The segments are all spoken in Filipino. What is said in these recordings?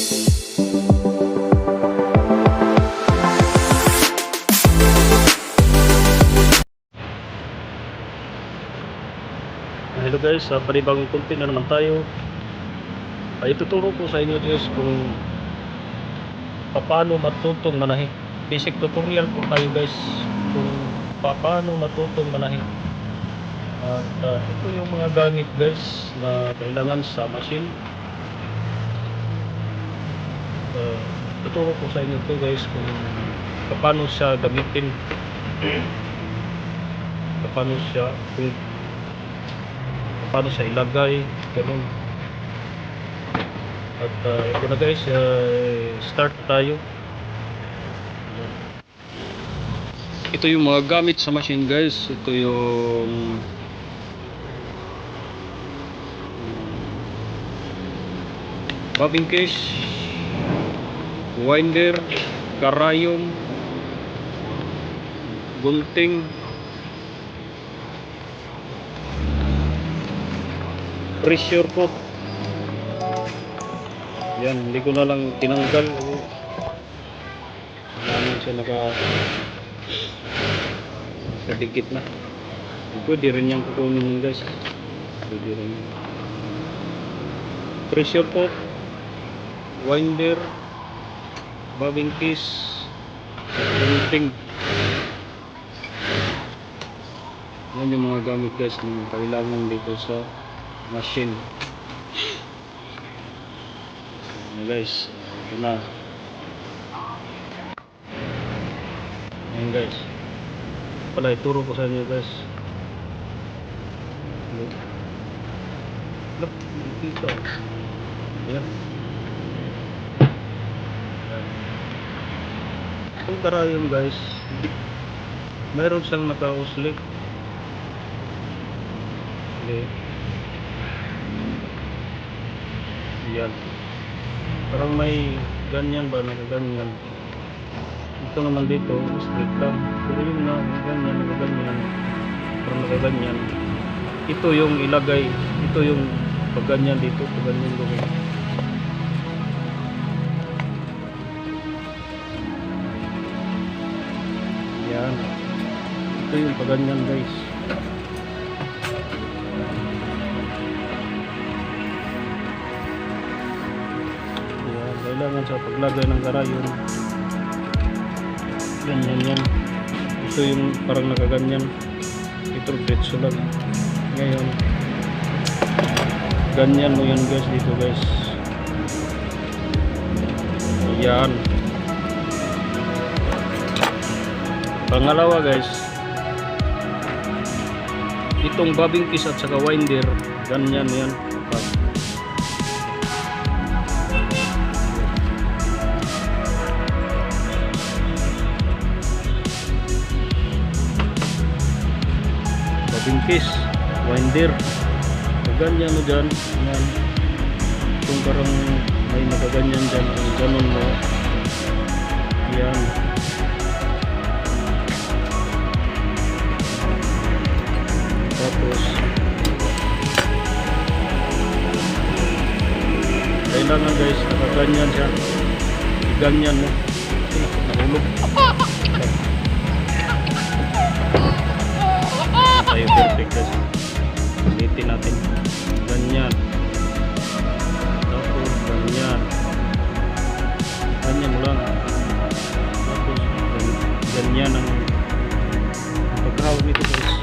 Hello guys, panibagong content na naman tayo. Ituturo ko sa inyo guys kung paano matutong manahi. Basic tutorial ko tayo guys kung paano matutong manahi. At ito yung mga gamit guys na kailangan sa machine. Tuturo ko sa inyo to guys kung paano siya gamitin, paano siya ilagay, ganun. At ito na guys, start tayo. Ito yung mga gamit sa machine guys. Ito yung bobbin case, winder, karayom, gunting, pressure pot. Yan, hindi ko na lang tinanggal. Namin siya nakadikit na. Pwede rin yung kukunin guys. Pwede rin. Pressure pot, winder, bobbin case, gunting. Yan yung mga gamit guys na kailangan dito sa machine. Guys, ito na. Ayan guys, pala ituro ko sa inyo guys. Look dito. Ayan. Itong karayom guys, mayroon siyang naka-uslik. Yan, parang may ganyan ba, nakaganyan. Ito naman dito straight lang, pero yun na ganyan, nakaganyan, parang nakaganyan. Ito yung ilagay, ito yung pagganyan dito, pagganyan gawin. Yan, ito yung pagganyan guys. Kailangan sa paglagay ng karayom, ganyan yan. Ito yung parang nakaganyan, ito diretso lang. Ngayon ganyan mo yan guys, dito guys. Yan. Pangalawa guys, itong bobbin case at saka winder, ganyan yan. Bobbin case, winder, ganyan mo dyan. Yan. Kung parang may nakaganyan dyan, kung ganon mo. Yan. Tapos kailangan guys, nakaganyan siya. Ganyan mo. Nahulog. Tayo perfect guys. Ulitin natin. Ganyan. Tapos ganyan. Ganyan mo lang. Tapos ganyan ang pagkahawag nito guys.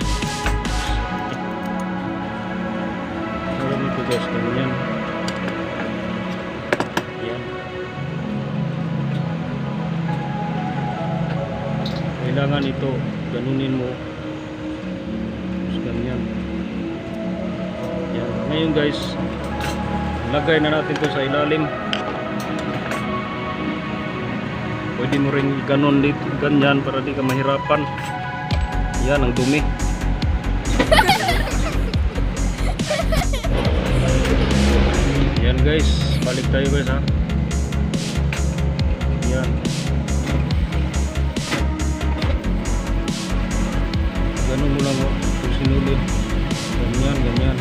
Hawag nito guys. Ganyan. Yan. Kailangan ito ganunin mo. Ganyan. Yan. Ngayon guys, lagay na natin to sa ilalim. Pwede mo ring ganon dito, ganyan, para di ka mahirapan. Yan ang dumi. Yan guys, balik tayo guys ha. Yan. Ganon mo lang sinulid. Ganyan, ganyan.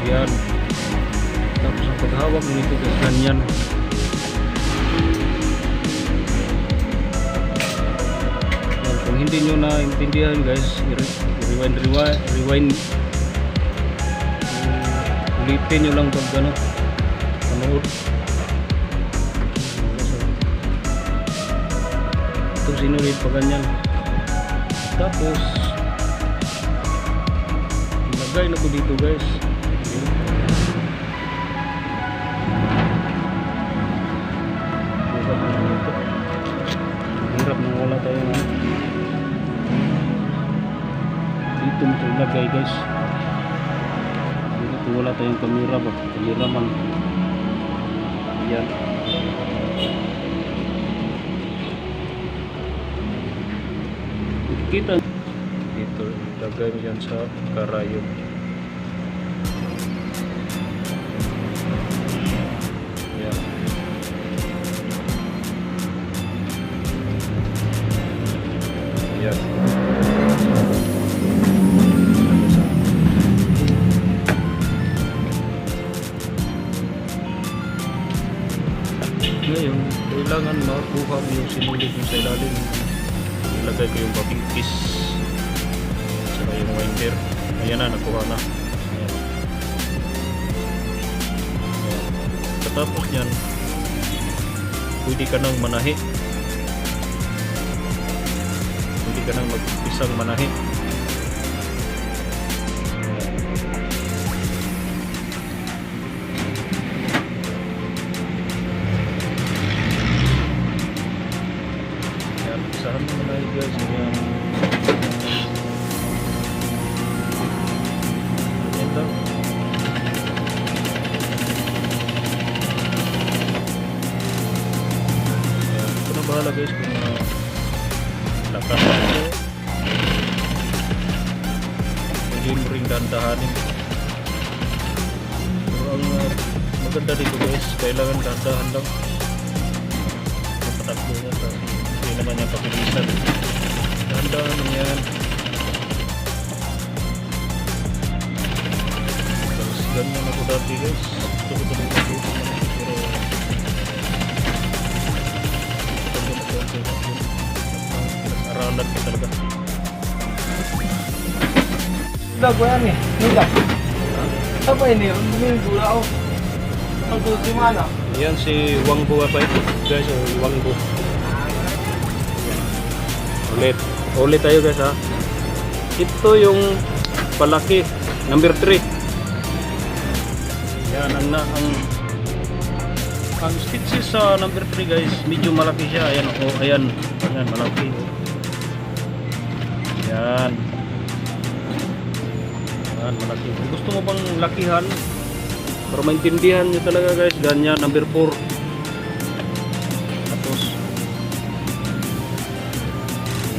Yan. Tapos tawag nito guys, ganyan. Yan, kung hindi nyo naintindihan guys, rewind. Ulitin nyo lang pag ano, panood. Ito sinulit pa ganyan. Tapos ilagay na ko dito guys. Hirap nang wala tayo dito mo ilagay guys. Dito wala tayong kameraman. Yan. Kita dito ilagay mo yan sa karayom. Yan. Yan. Ngayon, kailangan makuha mo yung sinulit mo sa ilalim. Ilagay ko yung babingkis saka yung winder. Ayan na, nakuha na. Ayan. Ayan. Katapos yan, pwede ka nang manahi. Pwede ka nang mag-isang manahi. Isahan mo na guys yung ito. Ito na bahala guys kung lakas ito. Pwede mo rin dahan-dahanin. Pero ang maganda dito guys, kailangan dahan-dahan lang. Patakbo niya sa hindi naman yung papilisan. Dahan-dahan lang yan. Tapos ganyan ako dati guys. Gusto ko talagang dito. Pero pinag-aralan ko talaga. Udah gue nih, udah. Apa ini? Ini gula oh. Untuk di mana? Yan si Wangbo apa itu guys, Wangbo. Ulit tayo guys ha. Ito yung palaki, number 3. Yan ang species sa number 3 guys, medyo malaki siya. Ayan oh, ayan malaki oh. Yan. Yan malaki. Kung gusto mo bang lakihan para maintindihan nyo talaga guys, ganyan number 4. Tapos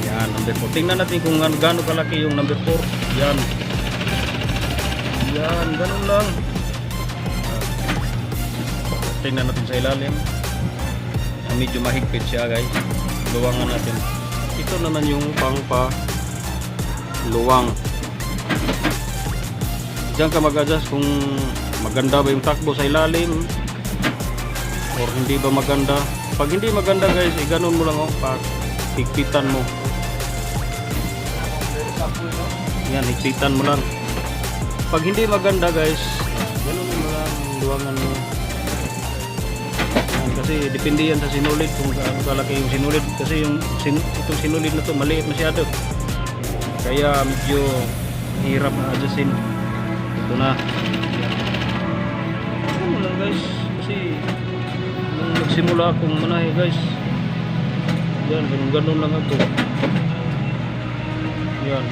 yan number 4. Tingnan natin kung gaano kalaki yung number 4. Yan. Yan, ganun lang. Tingnan natin sa ilalim. Medyo mahigpit siya guys. Luwangan natin. Ito naman yung pangpa luwang. Diyan ka mag-adjust kung maganda ba yung takbo sa ilalim or hindi ba maganda. Pag hindi maganda guys, ganun mo lang oh, higpitan mo. Yan, higpitan mo lang. Pag hindi maganda guys, ganun mo lang luwangan mo. Yan, kasi depende yan sa sinulid kung gaano kalaki yung sinulid. Kasi itong sinulid na to maliit masyado. Kaya medyo hirap na adjustin. Ito na. Ano lang guys, kasi nung nagsimula akong manahe guys, yan, ganun lang ako. Yan,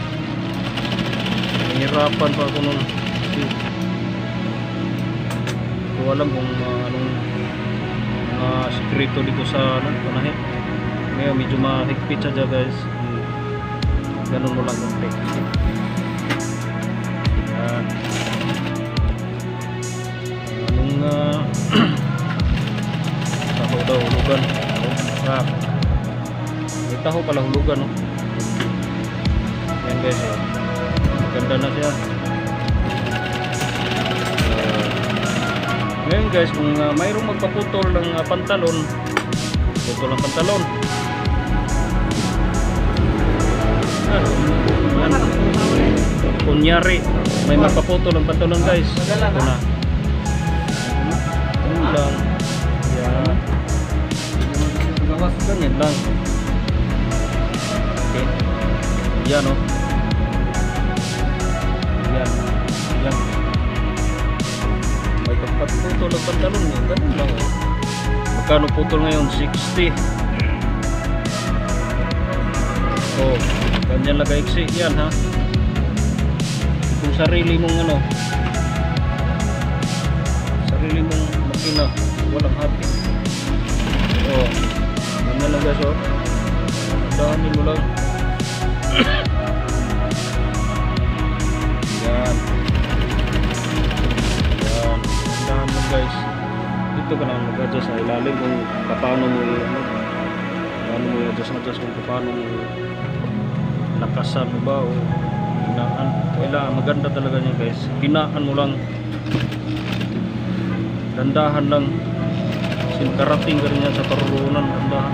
nahihirapan pa ako nun kasi ko alam kung anong sekreto dito sa manahe. Ngayon medyo mahigpit siya guys. Ganun mo lang konti. Taho daw hulugan. May taho pala hulugan oh. Yan guys oh. Maganda na siya. Ngayon guys, kung mayroong magpaputol ng pantalon, putol ng pantalon. Yan. Kunyari, may magpaputol ng pantalon guys. Ito na. Ganun lang. Yan. Ganyan lang. Okay. Yan o. Yan. Yan. May pagpaputol ng pantalon niya. Ganun lang o. Magkano putol ngayon? 60. Oh, ganyan lang kaiksi yan ha. Kung sarili mong ano, sarili mong makina, walang hati. Oh, ganyan lang guys oh. Dahanin mo lang. Yan. Yan. Dahan lang guys. Dito ka lang mag-adjust sa ilalim kung paano mo ano, paano mo i-adjust kung paano mo lakasan mo ba o hinaan. Kailangan maganda talaga niya guys. Hinaan mo lang. Dandahan lang. Karating ka rin yan sa parurunan. Dandahan.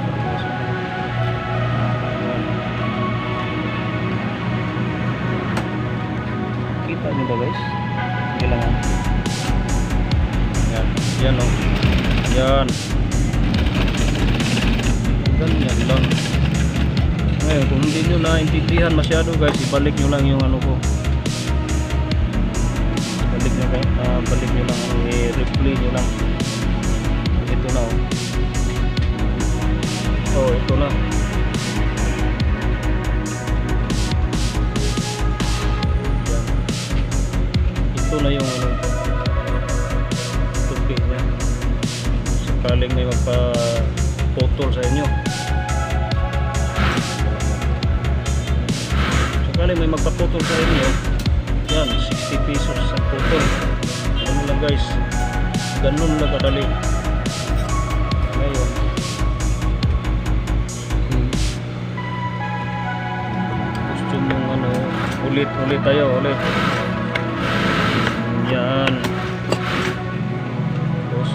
Kita nyo ba guys? Kailangan. Yan. Yan o. Yan. Ganyan lang. Ngayon, kung hindi nyo naintindihan masyado guys, ibalik nyo lang yung ano ko. Balik nyo lang, i-replay nyo lang. Ito na oh. Oh, ito na. Yan. Ito na yung ano ko. Tubig nya. Sakaling may magpa-putol sa inyo. Kali may magpaputol sa inyo, yan 60 pesos sa putol. Ganun lang guys, ganun lang kadali. Ngayon gusto mong ano, ulit tayo ulit. Yan tapos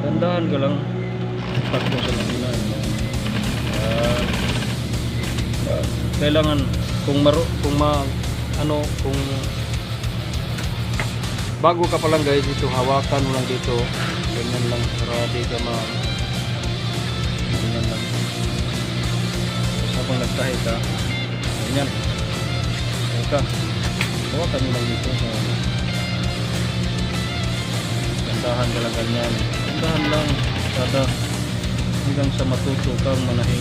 dandahan ka lang takbo sa makina. Kailangan kung bago ka pa lang guys dito, hawakan mo lang dito, ganyan lang para di ka ganyan lang. Tapos habang nagtahi ka, ganyan ka, hawakan mo lang dito sa dandahan ka lang ganyan. Dahan lang kada hanggang sa matuto kang manahi.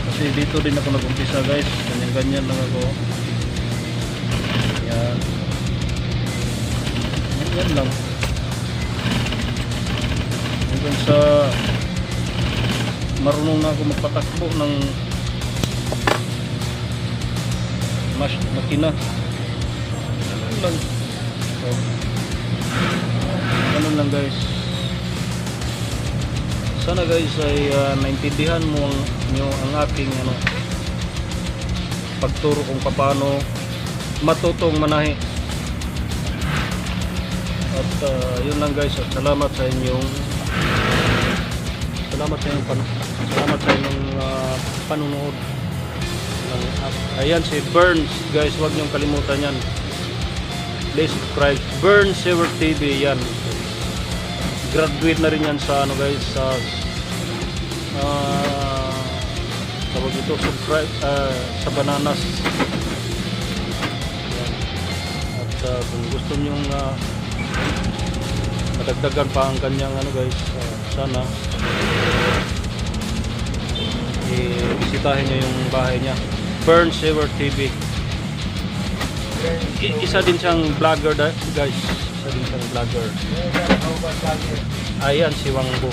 Kasi dito din ako nag-umpisa guys, ganyan lang ako. Yan. Yan lang hanggang sa marunong na ako magpatakbo ng makina. Ganun lang. So, ganun lang guys. Sana guys ay naintindihan mo ang aking ano, pagturo kung paano matutong manahi. At yun lang guys, at salamat sa inyong panunood. Ayan si Burns guys, huwag niyong kalimutan yan. Please subscribe Burns Sewer TV yan. Graduate na rin yan sa ano guys, sa tawag ito, subscribe sa Bananas. Yan. At kung gusto nyong madagdagan pa ang kanyang ano guys, sana bisitahin nyo yung bahay niya, Burns Sewer TV. Isa din siyang vlogger guys, isa din siyang vlogger. Ayan si Wangbo.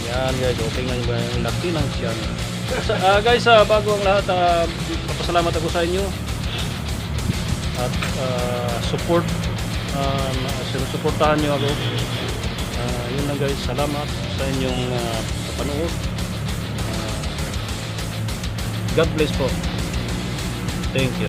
Yan guys, tingnan nyo ba yung laki ng siyan. Guys, bago ang lahat, papasalamat ako sa inyo at sinusuportahan nyo ako. Yun lang guys, salamat sa inyong panood. God bless po. Thank you.